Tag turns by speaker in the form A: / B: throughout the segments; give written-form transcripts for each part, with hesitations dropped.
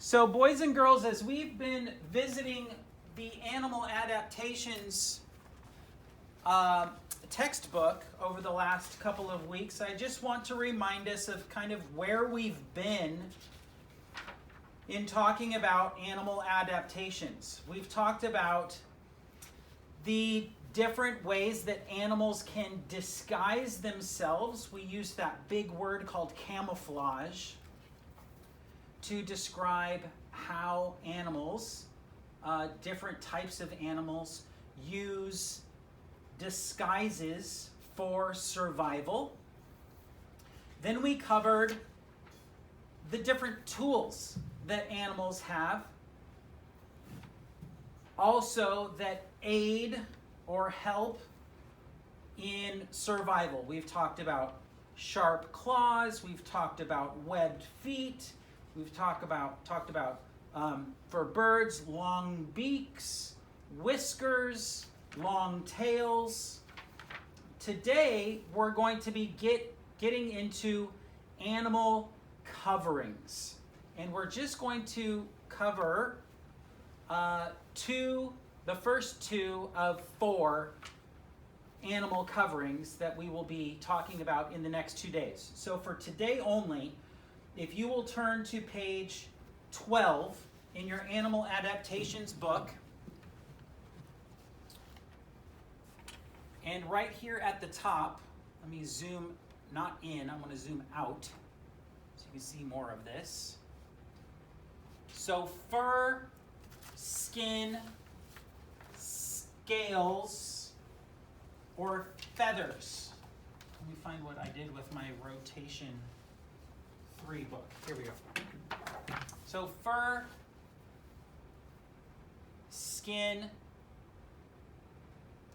A: So, boys and girls, as we've been visiting the animal adaptations textbook over the last couple of weeks, I just want to remind us of kind of where we've been in talking about animal adaptations. We've talked about the different ways that animals can disguise themselves. We use that big word called camouflage to describe how animals, different types of animals, use disguises for survival. Then we covered the different tools that animals have, also that aid or help in survival. We've talked about sharp claws, we've talked about webbed feet, we've talked about for birds, long beaks, whiskers, long tails. Today, we're going to be getting into animal coverings. And we're just going to cover the first two of 4 animal coverings that we will be talking about in the next 2 days. So for today only, if you will turn to page 12 in your animal adaptations book, and right here at the top, let me zoom not in, I want to zoom out so you can see more of this. So fur, skin, scales, or feathers. Let me find what I did with my rotation 3 book. Here we go. So fur, skin,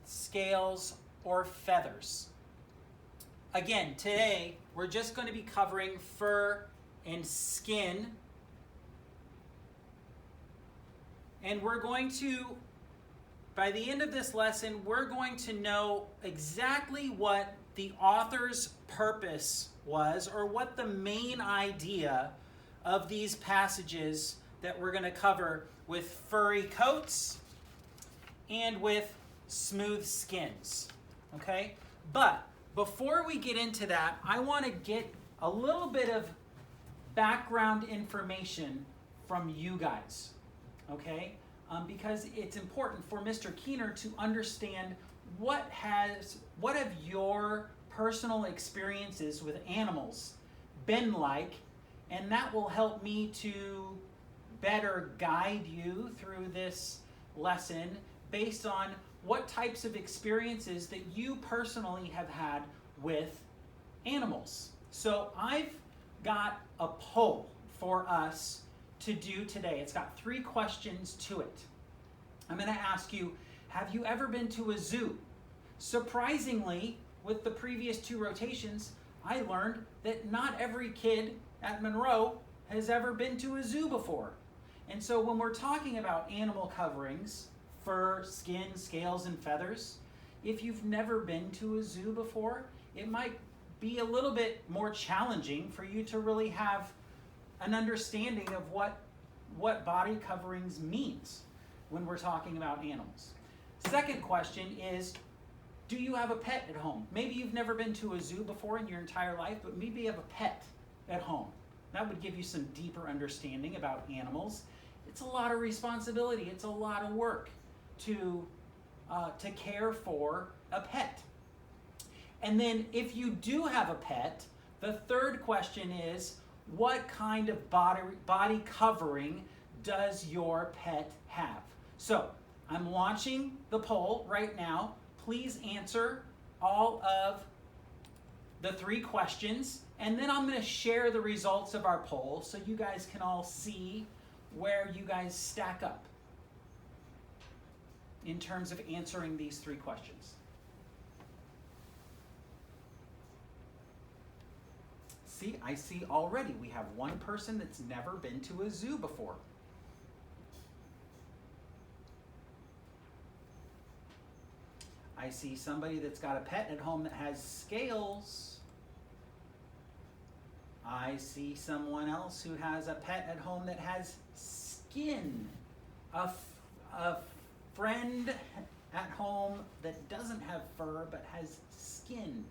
A: scales, or feathers. Again, today we're just going to be covering fur and skin. And we're going to, by the end of this lesson, we're going to know exactly what the author's purpose was, or what the main idea of these passages that we're going to cover with furry coats and with smooth skins. Okay? But before we get into that, I want to get a little bit of background information from you guys. Okay? Because it's important for Mr. Keener to understand what have your personal experiences with animals been like, and that will help me to better guide you through this lesson based on what types of experiences that you personally have had with animals. So I've got a poll for us to do today. It's got 3 questions to it. I'm going to ask you, have you ever been to a zoo? Surprisingly, with the previous 2 rotations, I learned that not every kid at Monroe has ever been to a zoo before. And so when we're talking about animal coverings, fur, skin, scales, and feathers, if you've never been to a zoo before, it might be a little bit more challenging for you to really have an understanding of what body coverings means when we're talking about animals. Second question is, do you have a pet at home? Maybe you've never been to a zoo before in your entire life, but maybe you have a pet at home. That would give you some deeper understanding about animals. It's a lot of responsibility. It's a lot of work to care for a pet. And then if you do have a pet, the third question is, what kind of body covering does your pet have? So I'm launching the poll right now. Please answer all of the 3 questions, and then I'm going to share the results of our poll so you guys can all see where you guys stack up in terms of answering these 3 questions. See, I see already we have 1 person that's never been to a zoo before. I see somebody that's got a pet at home that has scales. I see someone else who has a pet at home that has skin. A friend at home that doesn't have fur but has skin.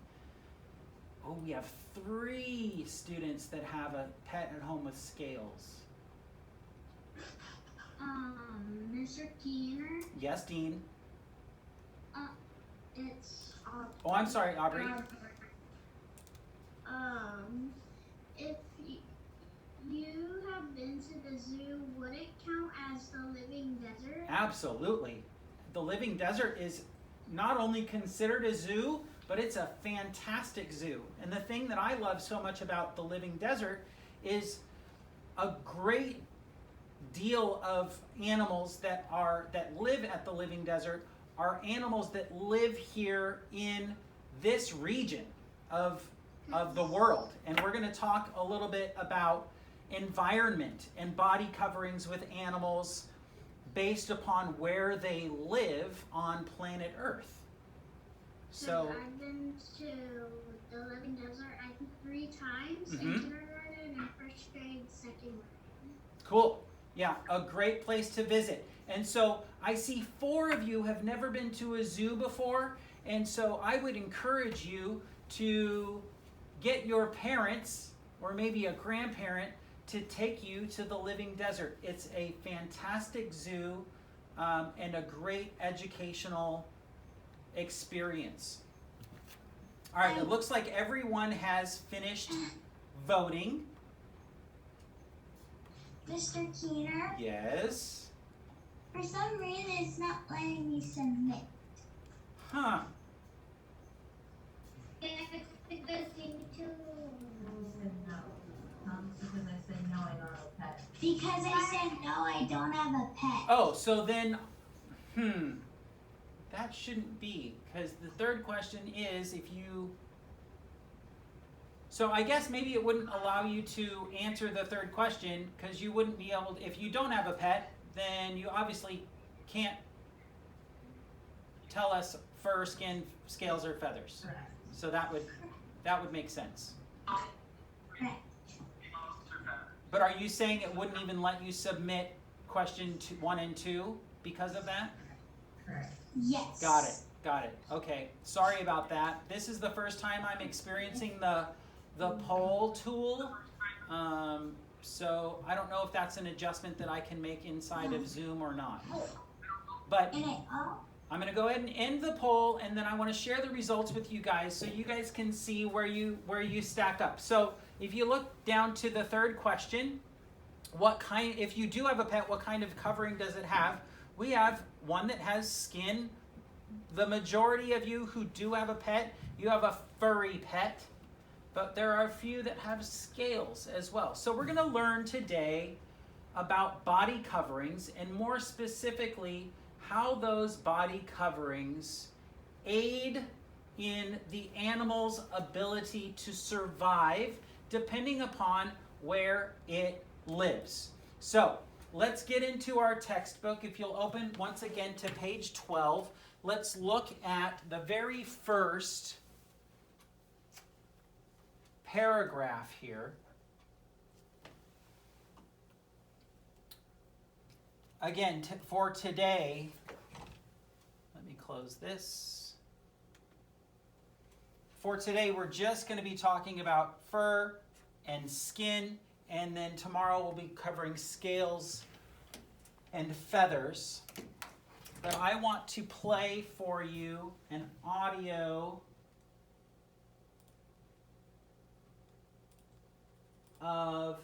A: Oh, we have 3 students that have a pet at home with scales.
B: Mr. Keener.
A: Yes, Dean.
B: It's.
A: Oh, I'm sorry, Aubrey.
B: If you have been to the zoo, would it count as the living desert?
A: Absolutely. The Living Desert is not only considered a zoo, but it's a fantastic zoo. And the thing that I love so much about the Living Desert is a great deal of animals that live at the Living Desert are animals that live here in this region of the world. And we're going to talk a little bit about environment and body coverings with animals based upon where they live on planet Earth. So
B: I've been to the Living Desert, I think 3 times, in kindergarten and first grade, second grade.
A: Cool. Yeah, a great place to visit. And so I see 4 of you have never been to a zoo before, and so I would encourage you to get your parents or maybe a grandparent to take you to the Living Desert. It's a fantastic zoo and a great educational experience. All right, it looks like everyone has finished voting.
B: Mr. Keener?
A: Yes.
B: For some reason, it's not letting me submit.
A: Huh.
B: Can I pick the thing too? Because I said no, I don't have a pet.
A: Oh, so then, that shouldn't be, because the third question is if you, so I guess maybe it wouldn't allow you to answer the third question, because you wouldn't be able to, if you don't have a pet, then you obviously can't tell us fur, skin, scales, or feathers.
B: Correct.
A: So that would make sense.
B: Correct.
A: But are you saying it wouldn't even let you submit question 1 and 2 because of that?
B: Correct. Yes.
A: Got it. Okay, sorry about that. This is the first time I'm experiencing the poll tool. So I don't know if that's an adjustment that I can make inside of Zoom or not. But I'm going to go ahead and end the poll, and then I want to share the results with you guys so you guys can see where you stack up. So if you look down to the third question, if you do have a pet, what kind of covering does it have? We have one that has skin. The majority of you who do have a pet, you have a furry pet, but there are a few that have scales as well. So we're going to learn today about body coverings, and more specifically, how those body coverings aid in the animal's ability to survive depending upon where it lives. So let's get into our textbook. If you'll open once again to page 12, let's look at the very first paragraph here. Again, for today, let me close this. For today, we're just going to be talking about fur and skin, and then tomorrow we'll be covering scales and feathers. But I want to play for you an audio of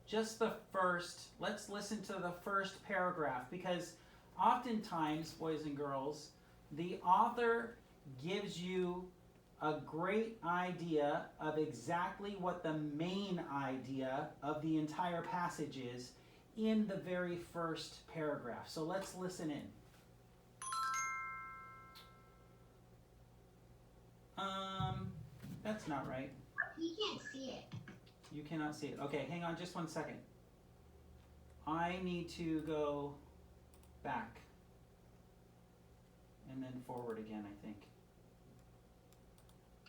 A: just the first, let's listen to the first paragraph, because oftentimes, boys and girls, the author gives you a great idea of exactly what the main idea of the entire passage is in the very first paragraph. So let's listen in. That's not right.
B: You can't see it.
A: You cannot see it. Okay, hang on just 1 second. I need to go back and then forward again, I think.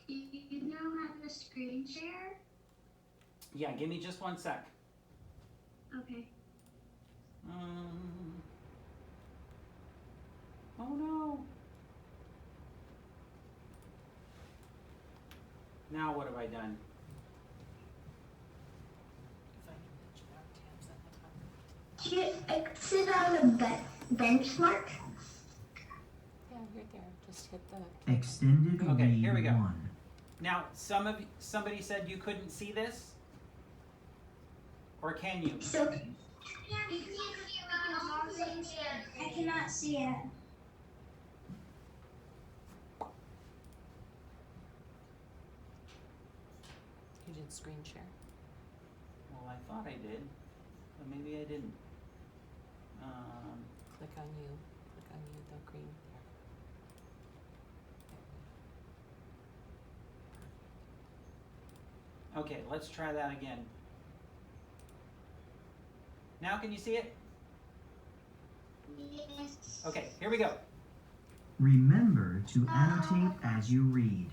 B: Do you know how to screen share?
A: Yeah, give me just 1 sec.
B: Okay.
A: Oh no. Now what have I done?
B: Do you exit on the benchmark?
C: Yeah, right there. Just hit the.
D: Extended
A: Okay,
D: read
A: here we go.
D: 1.
A: Now, somebody said you couldn't see this? Or can you?
B: So, I cannot see it.
C: You did screen share.
A: Well, I thought I did, but maybe I didn't.
C: Click on you. Click on you. The green there.
A: Okay, let's try that again. Now can you see it?
B: Yes.
A: Okay, here we go.
D: Remember to annotate as you read.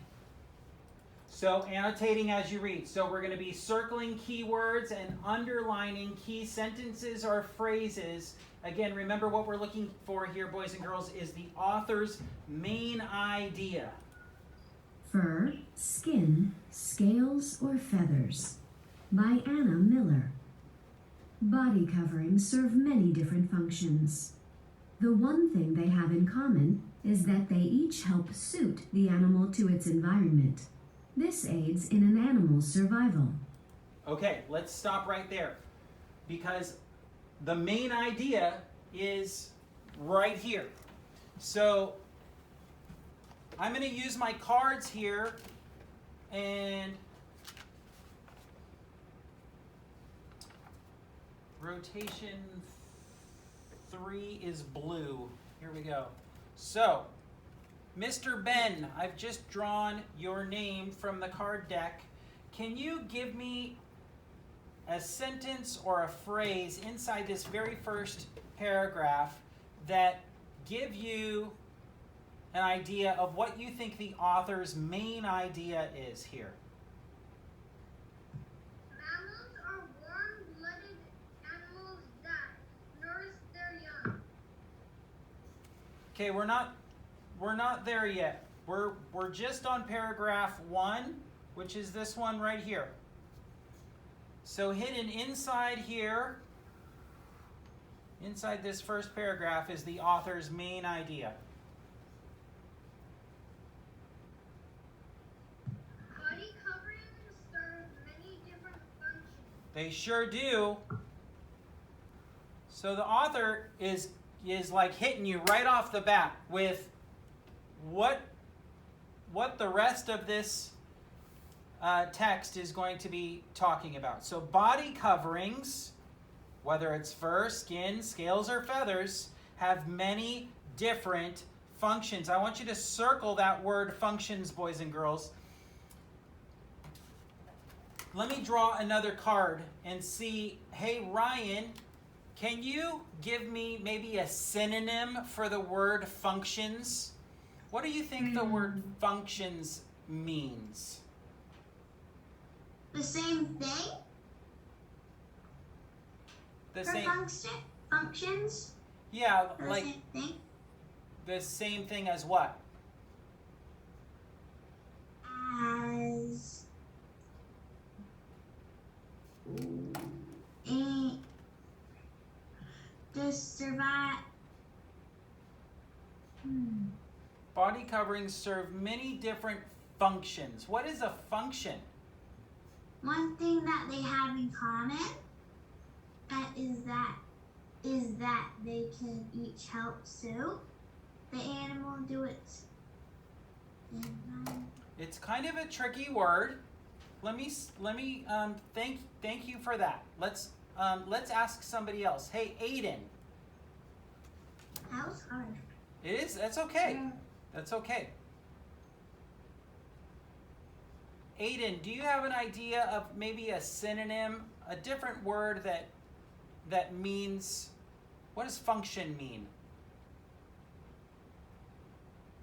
A: So annotating as you read. So we're going to be circling keywords and underlining key sentences or phrases. Again, remember what we're looking for here, boys and girls, is the author's main idea.
E: Fur, Skin, Scales, or Feathers by Anna Miller. Body coverings serve many different functions. The one thing they have in common is that they each help suit the animal to its environment. This aids in an animal's survival.
A: Okay, let's stop right there. Because the main idea is right here. So I'm going to use my cards here and rotation 3 is blue. Here we go. So, Mr. Ben, I've just drawn your name from the card deck. Can you give me a sentence or a phrase inside this very first paragraph that give you an idea of what you think the author's main idea is here?
B: Mammals are warm-blooded animals that nourish their young.
A: Okay, we're not there yet. We're just on paragraph 1, which is this one right here. So hidden inside here, inside this first paragraph, is the author's main idea.
B: Body coverings serve many different functions.
A: They sure do. So the author is like hitting you right off the bat with what the rest of this text is going to be talking about. So body coverings, whether it's fur, skin, scales, or feathers, have many different functions. I want you to circle that word functions, boys and girls. Let me draw another card and see, hey Ryan, can you give me maybe a synonym for the word functions? What do you think the word functions means?
B: The same thing?
A: The
B: For
A: same,
B: functions?
A: yeah,
B: The
A: like
B: same thing?
A: the same thing as what?
B: As to survive.
A: Body coverings serve many different functions. What is a function?
B: One thing that they have in common is that they can each help suit the animal do its environment.
A: It's kind of a tricky word. Let me thank you for that. Let's ask somebody else. Hey, Aiden.
B: That was hard.
A: It is. That's okay. That's okay. Aiden, do you have an idea of maybe a synonym, a different word that means, what does function mean?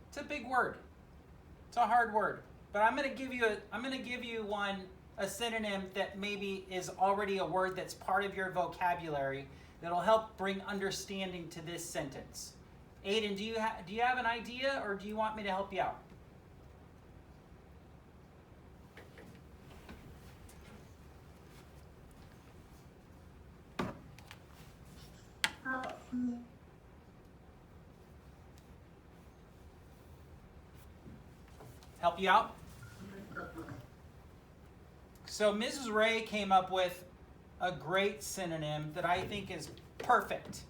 A: It's a big word. It's a hard word. but I'm going to give you a synonym that maybe is already a word that's part of your vocabulary that'll help bring understanding to this sentence. Aiden, do you have an idea, or do you want me to help you out? Help you out? So Mrs. Ray came up with a great synonym that I think is perfect.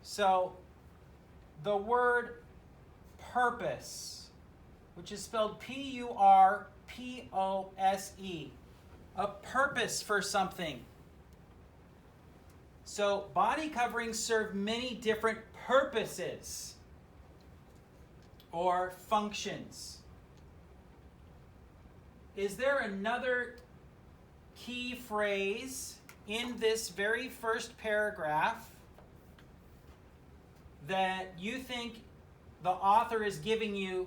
A: So the word purpose, which is spelled P-U-R-P-O-S-E, a purpose for something. So body coverings serve many different purposes or functions. Is there another key phrase in this very first paragraph that you think the author is giving you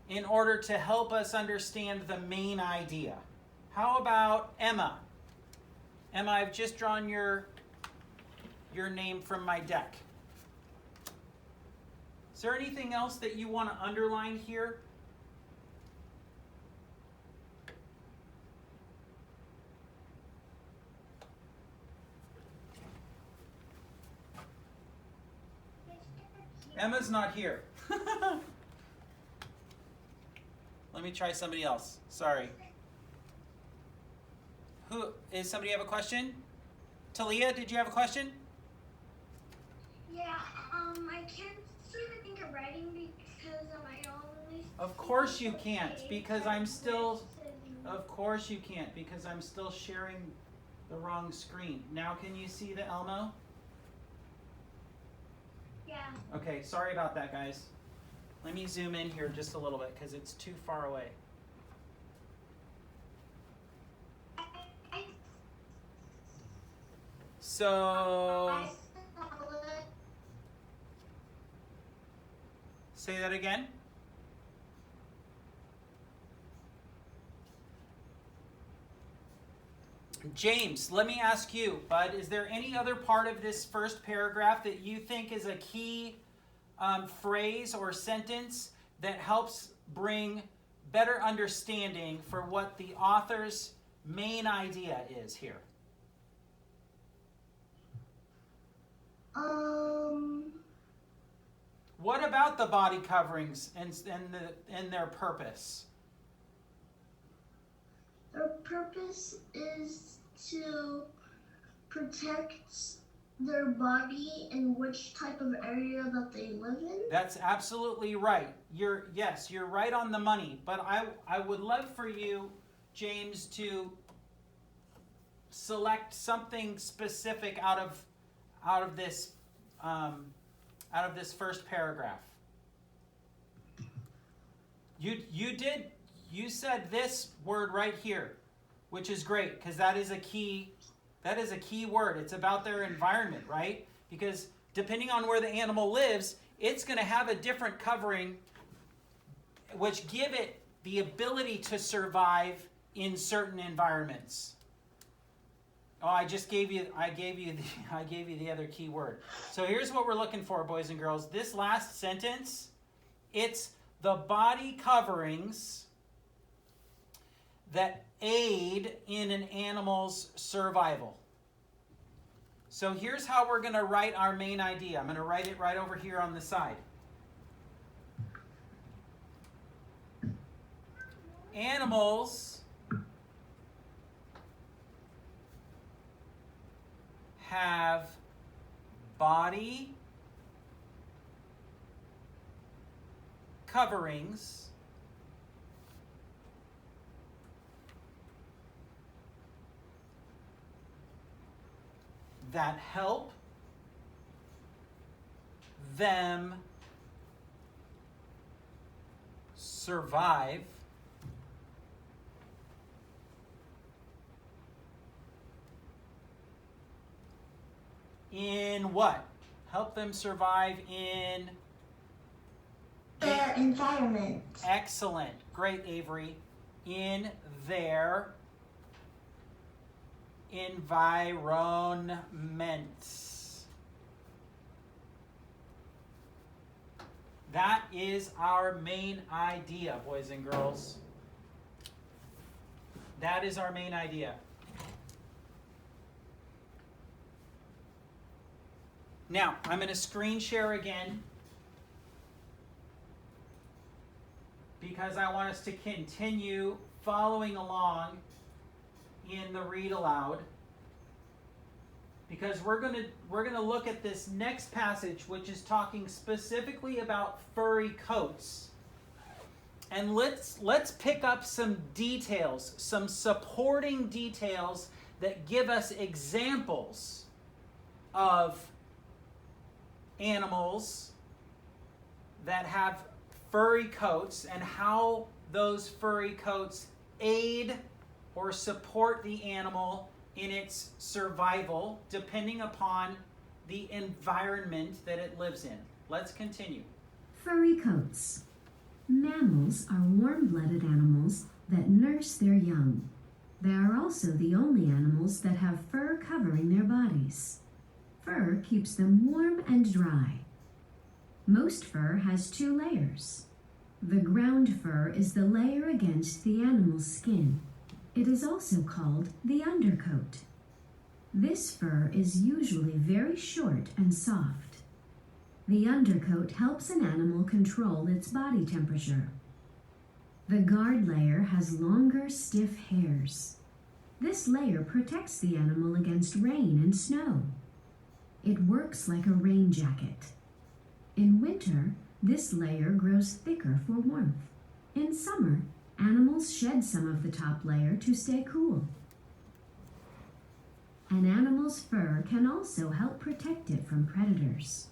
A: in order to help us understand the main idea? How about Emma? Emma, I've just drawn your name from my deck. Is there anything else that you want to underline here? Emma's not here. Let me try somebody else. Sorry. Does somebody have a question? Talia, did you have a question?
B: Yeah, I can't see the thing of writing because I only.
A: Of course you can't, because I'm still. Of course you can't, because I'm still sharing the wrong screen. Now can you see the Elmo?
B: Yeah.
A: Okay, sorry about that, guys. Let me zoom in here just a little bit because it's too far away. So, say that again. James, let me ask you, bud, is there any other part of this first paragraph that you think is a key phrase or sentence that helps bring better understanding for what the author's main idea is here? What about the body coverings and their purpose?
B: Their purpose is to protect their body in which type of area that they live in.
A: That's absolutely right. You're right on the money. But I would love for you, James, to select something specific out of this first paragraph. You said this word right here, which is great because that is a key word. It's about their environment, right? Because depending on where the animal lives, it's going to have a different covering, which give it the ability to survive in certain environments. Oh, I gave you the other key word. So here's what we're looking for, boys and girls. This last sentence, it's the body coverings that aid in an animal's survival. So here's how we're going to write our main idea. I'm going to write it right over here on the side. Animals have body coverings that help them survive in what? Help them survive in
B: their environment.
A: Excellent. Great, Avery. In their environment. That is our main idea, boys and girls. That is our main idea. Now, I'm going to screen share again because I want us to continue following along in the read aloud. Because we're gonna look at this next passage, which is talking specifically about furry coats. And let's pick up some details, some supporting details that give us examples of animals that have furry coats and how those furry coats aid or support the animal in its survival, depending upon the environment that it lives in. Let's continue.
E: Furry coats. Mammals are warm-blooded animals that nurse their young. They are also the only animals that have fur covering their bodies. Fur keeps them warm and dry. Most fur has 2 layers. The ground fur is the layer against the animal's skin. It is also called the undercoat. This fur is usually very short and soft. The undercoat helps an animal control its body temperature. The guard layer has longer, stiff hairs. This layer protects the animal against rain and snow. It works like a rain jacket. In winter, this layer grows thicker for warmth. In summer, animals shed some of the top layer to stay cool. An animal's fur can also help protect it from predators.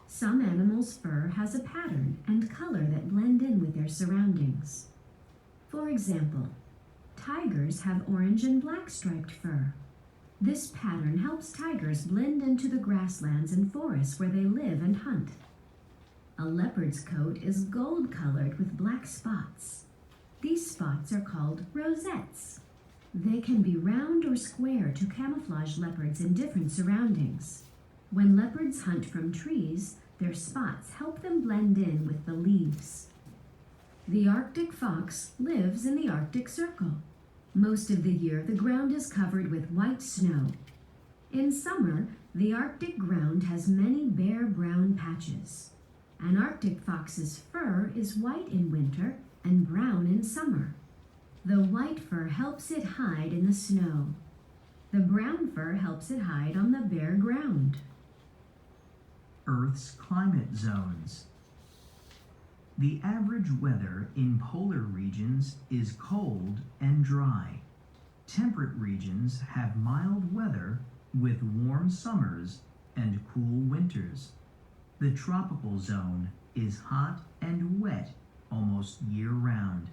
E: Some animals' fur has a pattern and color that blend in with their surroundings. For example, tigers have orange and black striped fur. This pattern helps tigers blend into the grasslands and forests where they live and hunt. A leopard's coat is gold-colored with black spots. These spots are called rosettes. They can be round or square to camouflage leopards in different surroundings. When leopards hunt from trees, their spots help them blend in with the leaves. The Arctic fox lives in the Arctic Circle. Most of the year, the ground is covered with white snow. In summer, the Arctic ground has many bare brown patches. An Arctic fox's fur is white in winter and brown in summer. The white fur helps it hide in the snow. The brown fur helps it hide on the bare ground.
D: Earth's climate zones. The average weather in polar regions is cold and dry. Temperate regions have mild weather with warm summers and cool winters. The tropical zone is hot and wet almost year-round.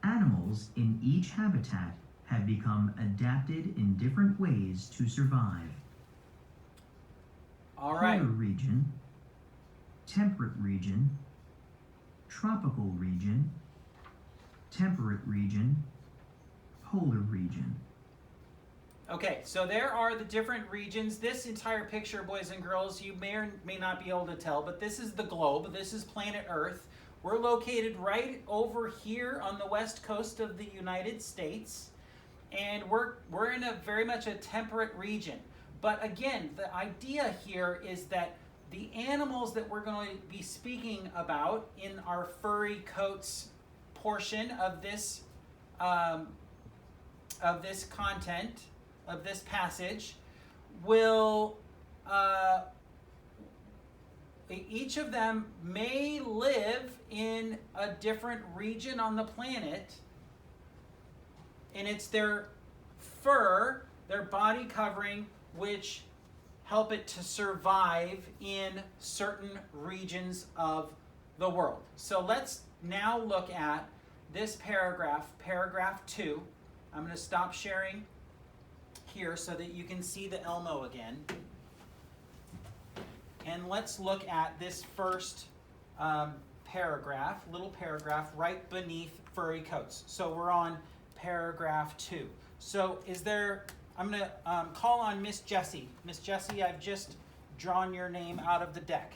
D: Animals in each habitat have become adapted in different ways to survive.
A: All right.
D: Polar region, temperate region, tropical region, temperate region, polar region.
A: Okay, so there are the different regions. This entire picture, boys and girls, you may or may not be able to tell, but this is the globe. This is planet Earth. We're located right over here on the west coast of the United States, and we're in a very much a temperate region. But again, the idea here is that the animals that we're going to be speaking about in our furry coats portion of this content, of this passage, will each of them may live in a different region on the planet, and it's their fur, their body covering, which help it to survive in certain regions of the world. So let's now look at this paragraph, paragraph 2. I'm going to stop sharing here so that you can see the Elmo again. And let's look at this first paragraph, little paragraph right beneath furry coats. So we're on paragraph 2. So I'm going to call on Miss Jessie. Miss Jessie, I've just drawn your name out of the deck.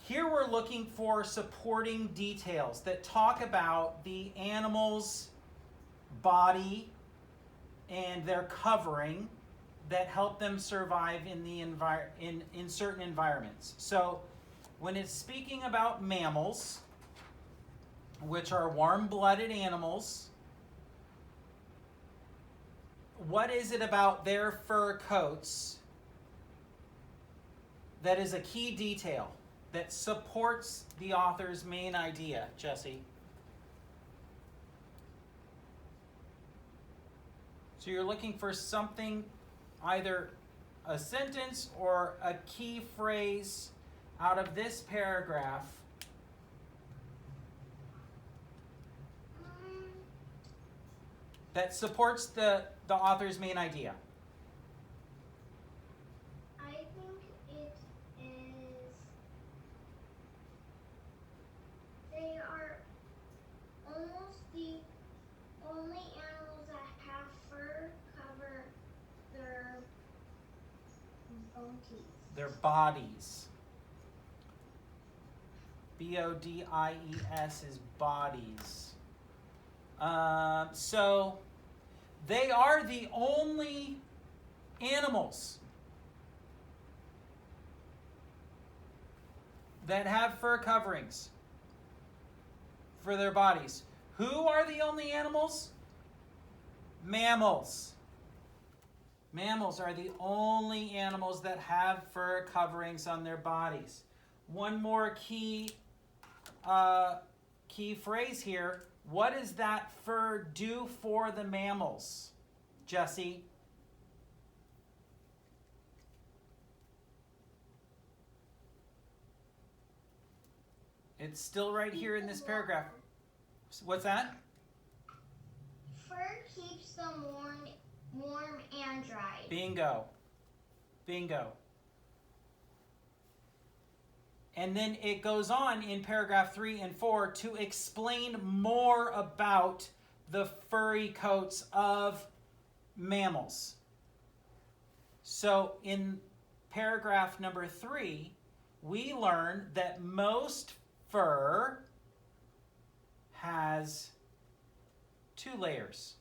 A: Here we're looking for supporting details that talk about the animal's body and their covering that help them survive in the in certain environments. So when it's speaking about mammals, which are warm-blooded animals, what is it about their fur coats that is a key detail that supports the author's main idea, Jesse? So you're looking for something, either a sentence or a key phrase out of this paragraph that supports the author's main idea.
B: I think it is. They are almost the only animals that have fur cover their bodies.
A: Their bodies. B-O-D-I-E-S is bodies. So they are the only animals that have fur coverings for their bodies. Who are the only animals? Mammals. Mammals are the only animals that have fur coverings on their bodies. One more key phrase here. What does that fur do for the mammals, Jesse? It's still right here in this paragraph. What's that?
B: Fur keeps them warm and dry.
A: Bingo. Bingo. And then it goes on in paragraph 3 and 4 to explain more about the furry coats of mammals. So in paragraph number 3, we learn that most fur has 2 layers.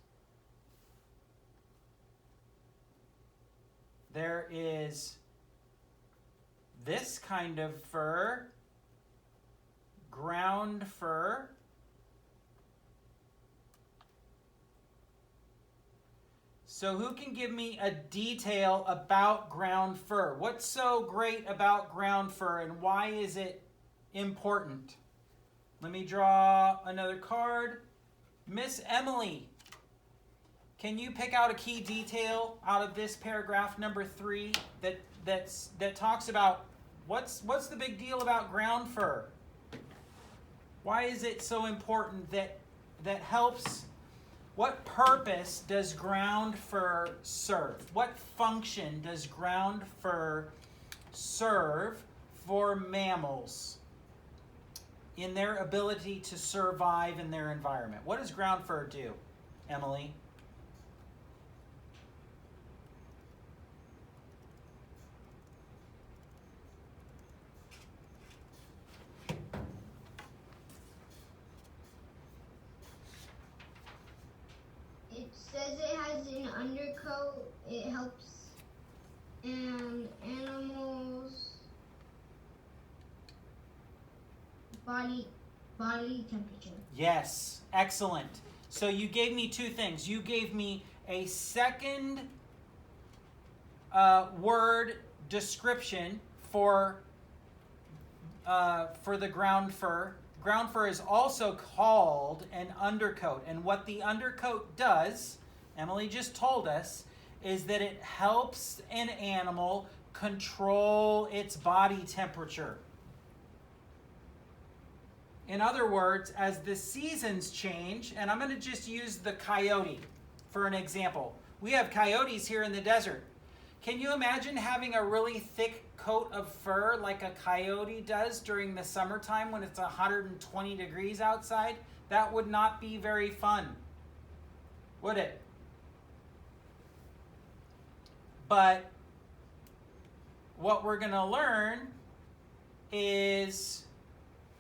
A: There is this kind of fur, ground fur. So who can give me a detail about ground fur? What's so great about ground fur and why is it important? Let me draw another card. Miss Emily, can you pick out a key detail out of this paragraph number 3 that talks about what's the big deal about ground fur? Why is it so important that helps? What purpose does ground fur serve? What function does ground fur serve for mammals in their ability to survive in their environment? What does ground fur do, Emily?
B: It says it has an undercoat. It helps animals' body temperature.
A: Yes, excellent. So you gave me 2 things. You gave me a second word description for the ground fur. Ground fur is also called an undercoat. And what the undercoat does, Emily just told us, is that it helps an animal control its body temperature. In other words, as the seasons change, and I'm going to just use the coyote for an example. We have coyotes here in the desert. Can you imagine having a really thick coat of fur like a coyote does during the summertime when it's 120 degrees outside? That would not be very fun, would it? But what we're going to learn is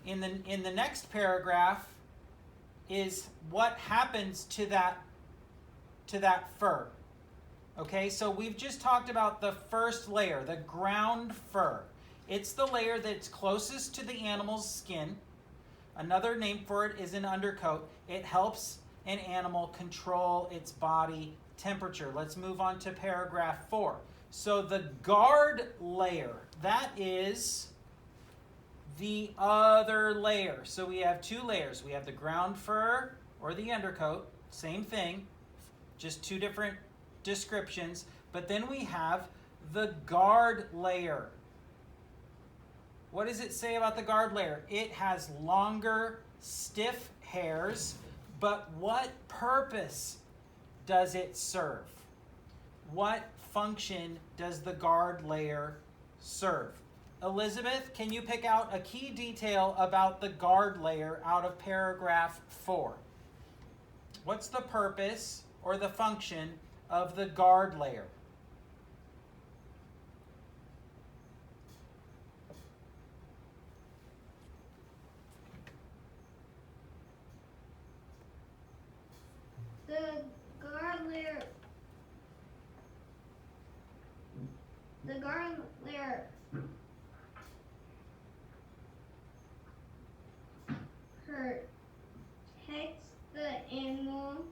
A: in the next paragraph is what happens to that fur. Okay, so we've just talked about the first layer, the ground fur. It's the layer that's closest to the animal's skin. Another name for it is an undercoat. It helps an animal control its body temperature. Let's move on to paragraph 4. So the guard layer, that is the other layer. So we have 2 layers. We have the ground fur or the undercoat, same thing, just 2 different descriptions. But then we have the guard layer. What does it say about the guard layer? It has longer, stiff hairs, but what purpose does it serve? What function does the guard layer serve? Elizabeth, can you pick out a key detail about the guard layer out of paragraph 4? What's the purpose or the function of the guard layer?
B: The guard layer protects the animal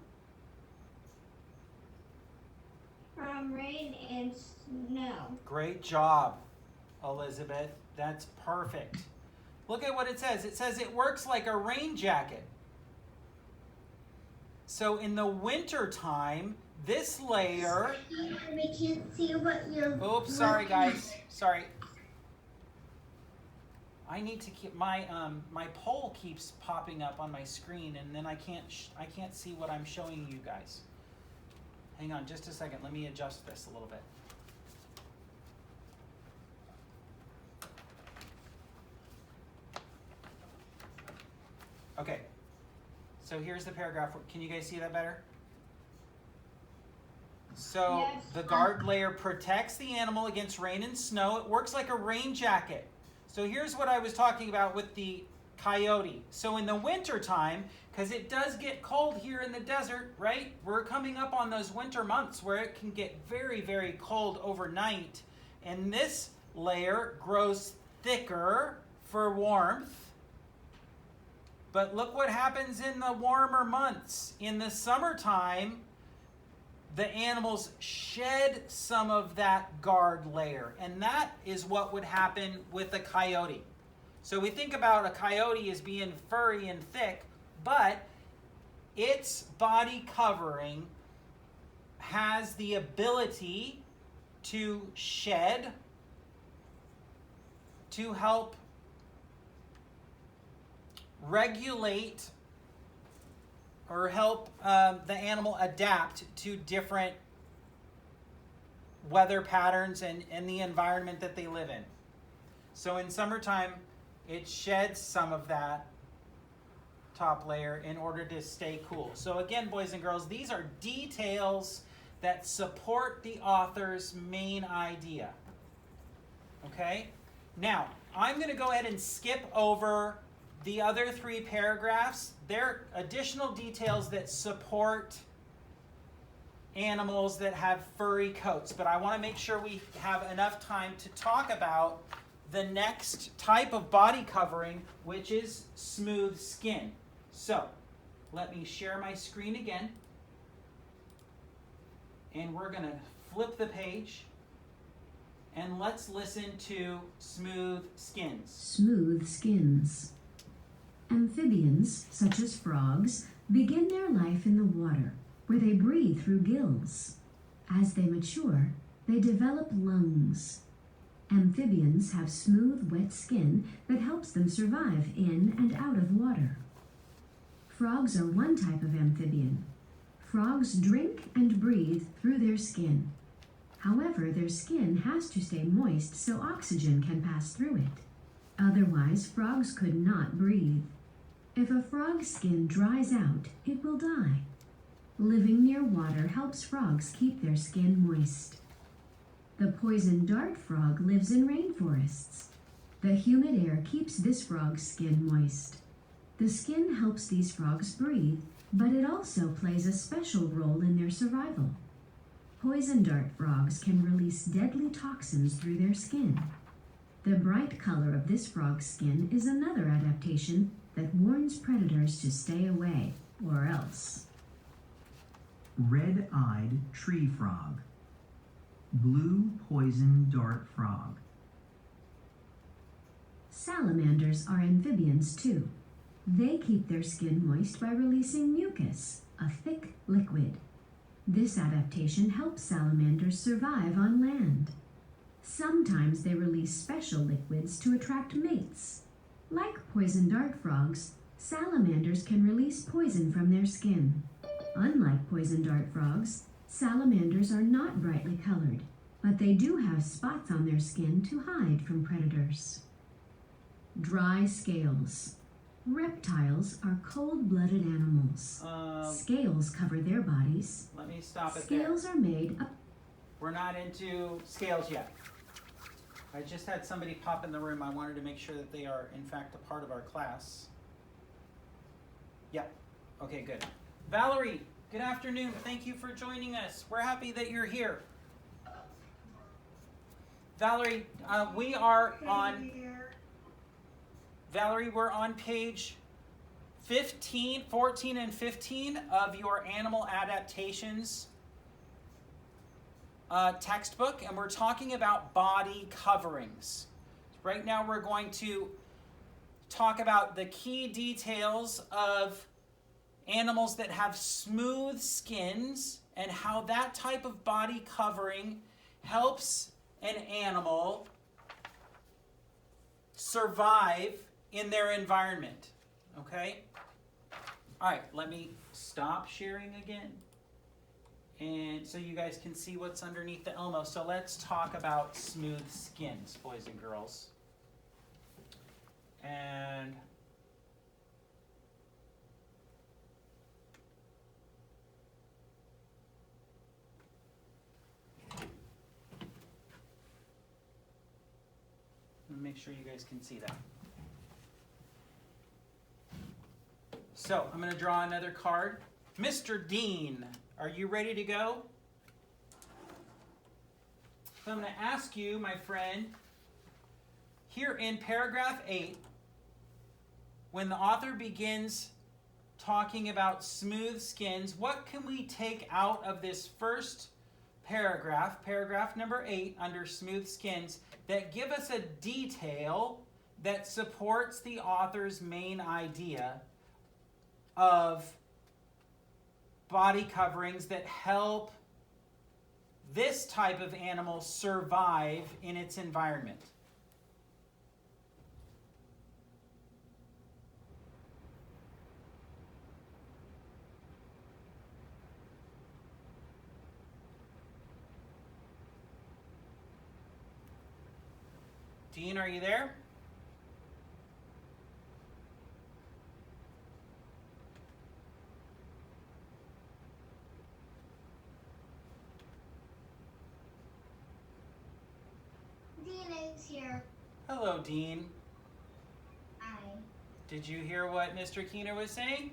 B: from rain and snow.
A: Great job, Elizabeth. That's perfect. Look at what it says. It says it works like a rain jacket. So in the winter time, this layer...
B: We can't see what you're...
A: Oops, sorry guys. Sorry. I need to keep my poll keeps popping up on my screen, and then I can't see what I'm showing you guys. Hang on just a second. Let me adjust this a little bit. Okay. So here's the paragraph. Can you guys see that better? So
B: Yes.
A: the guard layer protects the animal against rain and snow. It works like a rain jacket. So here's what I was talking about with the coyote. So in the winter time, because it does get cold here in the desert, right? We're coming up on those winter months where it can get very, very cold overnight. And this layer grows thicker for warmth. But look what happens in the warmer months. In the summertime, the animals shed some of that guard layer. And that is what would happen with a coyote. So we think about a coyote as being furry and thick, but its body covering has the ability to shed to help regulate or help the animal adapt to different weather patterns and the environment that they live in. So in summertime, it sheds some of that top layer in order to stay cool. So again, boys and girls, these are details that support the author's main idea. Okay? Now, I'm going to go ahead and skip over the other 3 paragraphs. They're additional details that support animals that have furry coats, but I want to make sure we have enough time to talk about the next type of body covering, which is smooth skin. So, let me share my screen again, and we're going to flip the page, and let's listen to smooth skins.
E: Smooth skins. Amphibians, such as frogs, begin their life in the water, where they breathe through gills. As they mature, they develop lungs. Amphibians have smooth, wet skin that helps them survive in and out of water. Frogs are one type of amphibian. Frogs drink and breathe through their skin. However, their skin has to stay moist so oxygen can pass through it. Otherwise, frogs could not breathe. If a frog's skin dries out, it will die. Living near water helps frogs keep their skin moist. The poison dart frog lives in rainforests. The humid air keeps this frog's skin moist. The skin helps these frogs breathe, but it also plays a special role in their survival. Poison dart frogs can release deadly toxins through their skin. The bright color of this frog's skin is another adaptation that warns predators to stay away, or else.
D: Red-eyed tree frog. Blue poison dart frog.
E: Salamanders are amphibians too. They keep their skin moist by releasing mucus, a thick liquid. This adaptation helps salamanders survive on land. Sometimes they release special liquids to attract mates. Like poison dart frogs, salamanders can release poison from their skin. Unlike poison dart frogs, salamanders are not brightly colored, but they do have spots on their skin to hide from predators. Dry scales. Reptiles are cold-blooded animals. Scales cover their bodies.
A: Let me stop it there.
E: Scales are made up.
A: We're not into scales yet. I just had somebody pop in the room. I wanted to make sure that they are, in fact, a part of our class. Yep. Okay, good. Valerie, good afternoon. Thank you for joining us. We're happy that you're here. Valerie, we are on... Valerie, we're on page 15, 14, and 15 of your animal adaptations textbook, and we're talking about body coverings. Right now we're going to talk about the key details of animals that have smooth skins and how that type of body covering helps an animal survive in their environment. Okay? All right, let me stop sharing again. And so you guys can see what's underneath the Elmo. So let's talk about smooth skins, boys and girls. And let me make sure you guys can see that. So I'm going to draw another card. Mr. Dean, are you ready to go? So I'm going to ask you, my friend, here in paragraph 8, when the author begins talking about smooth skins, what can we take out of this first paragraph, paragraph number 8, under smooth skins, that give us a detail that supports the author's main idea of body coverings that help this type of animal survive in its environment? Dean, are you there?
B: Dean is here.
A: Hello, Dean.
B: Hi.
A: Did you hear what Mr. Keener was saying?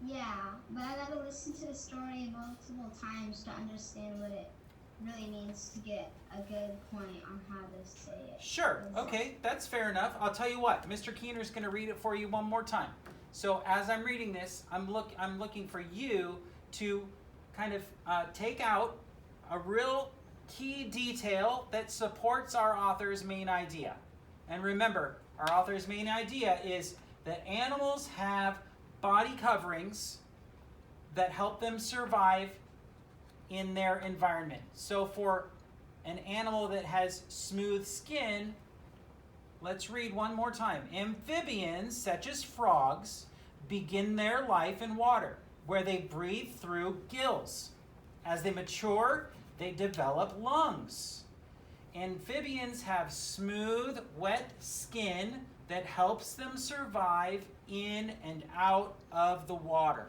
B: Yeah, but I gotta listen to the story multiple times to understand what it really means to get a good point on how to say it.
A: Sure. Okay, that's fair enough. I'll tell you what. Mr. Keener's going to read it for you one more time. So as I'm reading this, I'm looking for you to kind of take out a real key detail that supports our author's main idea. And remember, our author's main idea is that animals have body coverings that help them survive in their environment. So for an animal that has smooth skin, let's read one more time. Amphibians, such as frogs, begin their life in water, where they breathe through gills. As they mature, they develop lungs. Amphibians have smooth, wet skin that helps them survive in and out of the water.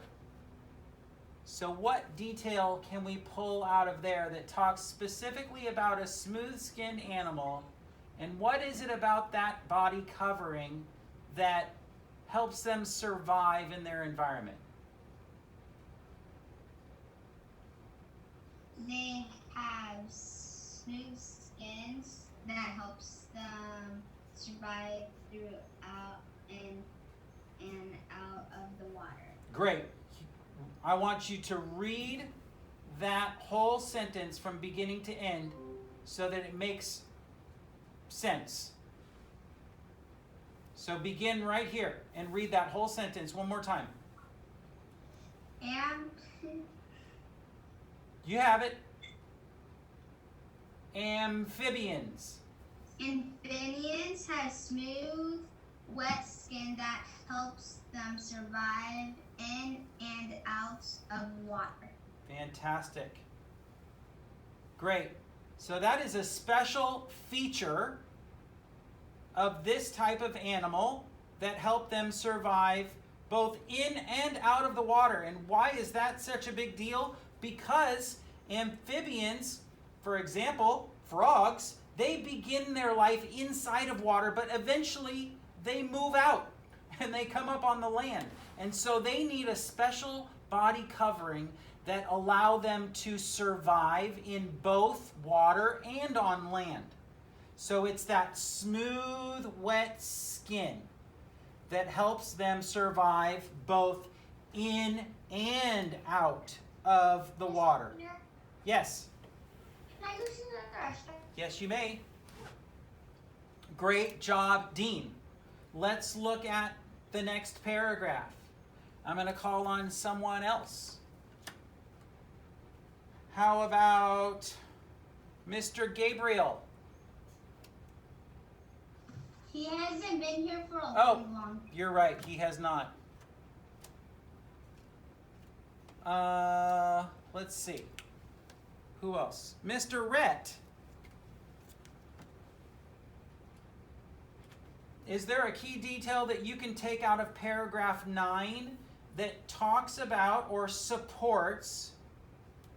A: So what detail can we pull out of there that talks specifically about a smooth-skinned animal, and what is it about that body covering that helps them survive in their environment?
B: They have smooth skins that helps them survive throughout and out of the water.
A: Great. I want you to read that whole sentence from beginning to end so that it makes sense. So begin right here and read that whole sentence one more time. You have it. Amphibians.
B: Amphibians have smooth, wet skin that helps them survive in and out of water.
A: Fantastic. Great. So that is a special feature of this type of animal that help them survive both in and out of the water. And why is that such a big deal? Because amphibians, for example, frogs, they begin their life inside of water, but eventually they move out and they come up on the land. And so they need a special body covering that allow them to survive in both water and on land. So it's that smooth, wet skin that helps them survive both in and out of the water. Yes?
B: Can I go to the restaurant?
A: Yes, you may. Great job, Dean. Let's look at the next paragraph. I'm going to call on someone else. How about Mr. Gabriel?
B: He hasn't been here for a long.
A: You're right, he has not. Let's see. Who else? Mr. Rhett. Is there a key detail that you can take out of paragraph 9 that talks about or supports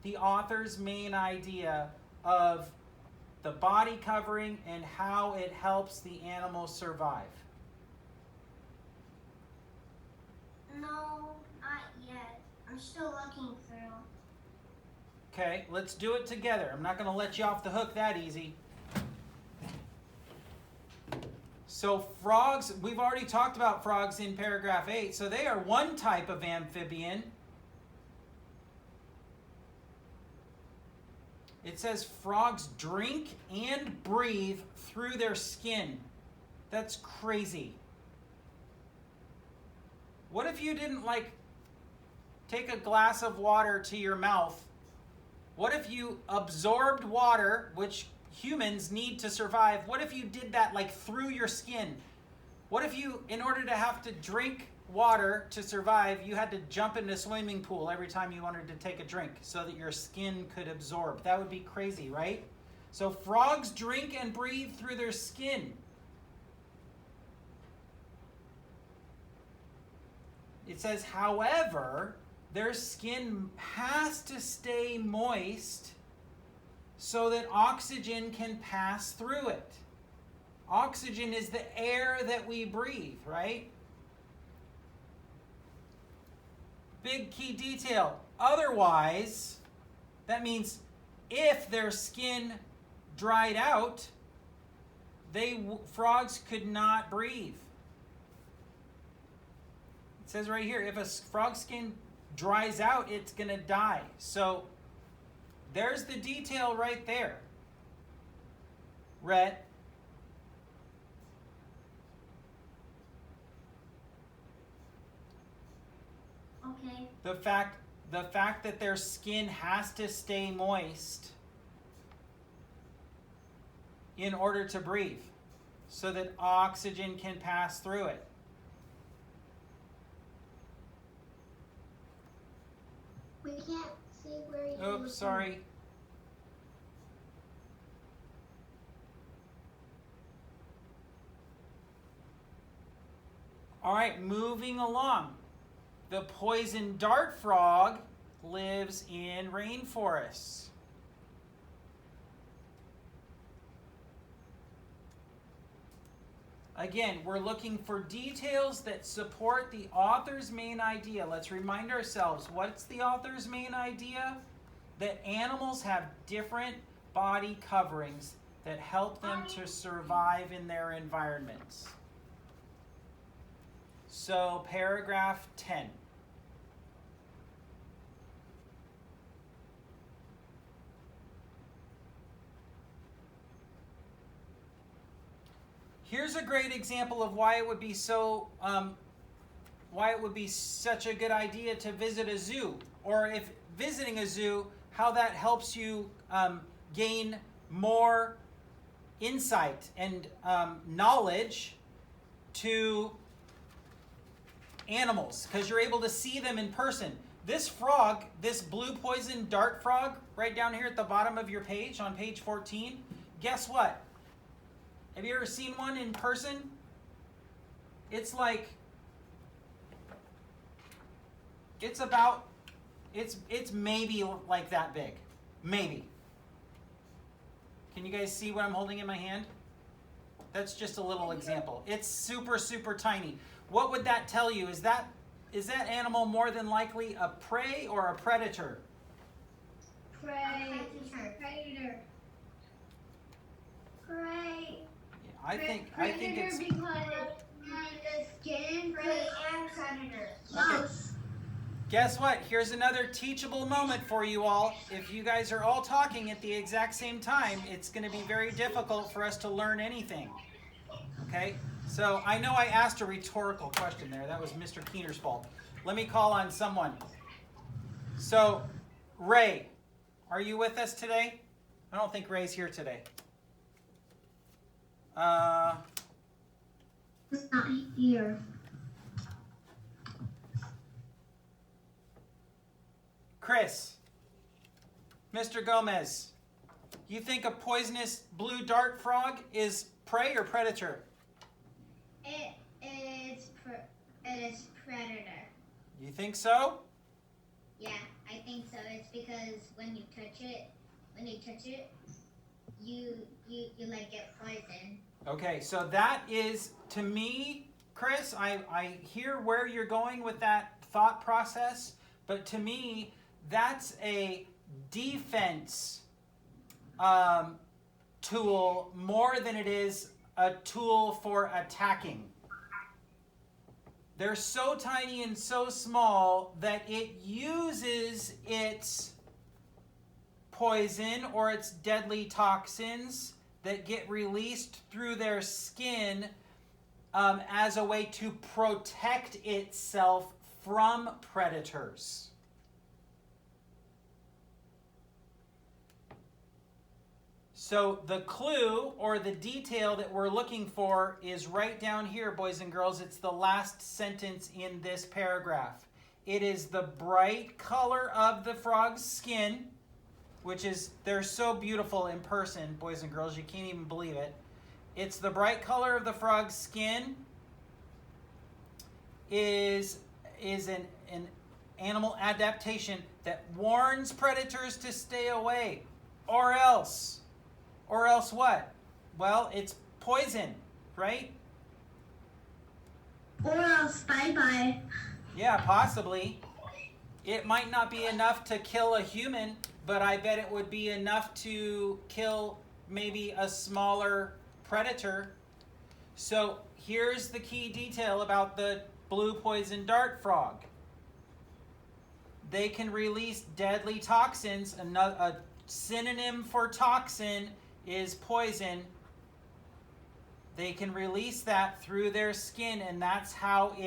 A: the author's main idea of the body covering and how it helps the animal survive?
B: No, not yet. I'm still looking through.
A: Okay, let's do it together. I'm not going to let you off the hook that easy. So frogs, we've already talked about frogs in paragraph 8. So they are one type of amphibian. It says frogs drink and breathe through their skin. That's crazy. What if you didn't take a glass of water to your mouth? What if you absorbed water, which humans need to survive? What if you did that through your skin? What if you, in order to have to drink water to survive, you had to jump in a swimming pool every time you wanted to take a drink so that your skin could absorb? That would be crazy, right? So frogs drink and breathe through their skin. It says, however, their skin has to stay moist so that oxygen can pass through it. Oxygen is the air that we breathe, right? Big key detail. Otherwise, that means if their skin dried out, frogs could not breathe. It says right here, if a frog's skin dries out, it's going to die. So there's the detail right there. Rhett.
B: Okay.
A: The fact that their skin has to stay moist in order to breathe so that oxygen can pass through it.
B: We can't see where you.
A: Oops, sorry. All right, moving along. The poison dart frog lives in rainforests. Again, we're looking for details that support the author's main idea. Let's remind ourselves, what's the author's main idea? That animals have different body coverings that help them to survive in their environments. So, paragraph 10. Here's a great example of why it would be such a good idea to visit a zoo, or if visiting a zoo, how that helps you gain more insight and knowledge to animals, because you're able to see them in person. This frog, this blue poison dart frog, right down here at the bottom of your page, on page 14, guess what? Have you ever seen one in person? It's like, it's maybe like that big. Maybe. Can you guys see what I'm holding in my hand? That's just a little example. It's super, super tiny. What would that tell you? Is that animal more than likely a prey or a predator?
B: Predator. Prey.
A: I think it's
B: because the skin, prey, and predator.
A: okay. Guess what? Here's another teachable moment for you all. If you guys are all talking at the exact same time, it's going to be very difficult for us to learn anything. Okay? So I know I asked a rhetorical question there. That was Mr. Keener's fault. Let me call on someone. So, Ray, are you with us today? I don't think Ray's here today.
B: Not here.
A: Chris, Mr. Gomez, you think a poisonous blue dart frog is prey or predator?
B: It is predator.
A: You think so?
B: Yeah, I think so. It's because when you touch it, you like get poisoned.
A: Okay, so that is, to me, Chris, I hear where you're going with that thought process, but to me, that's a defense tool more than it is a tool for attacking. They're so tiny and so small that it uses its poison or its deadly toxins that get released through their skin as a way to protect itself from predators. So the clue or the detail that we're looking for is right down here, boys and girls. It's the last sentence in this paragraph. It is the bright color of the frog's skin, which is, they're so beautiful in person, boys and girls, you can't even believe it. It's the bright color of the frog's skin is an animal adaptation that warns predators to stay away. Or else what? Well, it's poison, right?
B: Or else bye-bye.
A: Yeah, possibly. It might not be enough to kill a human, but I bet it would be enough to kill maybe a smaller predator. So here's the key detail about the blue poison dart frog. They can release deadly toxins. A synonym for toxin is poison. They can release that through their skin, and that's how it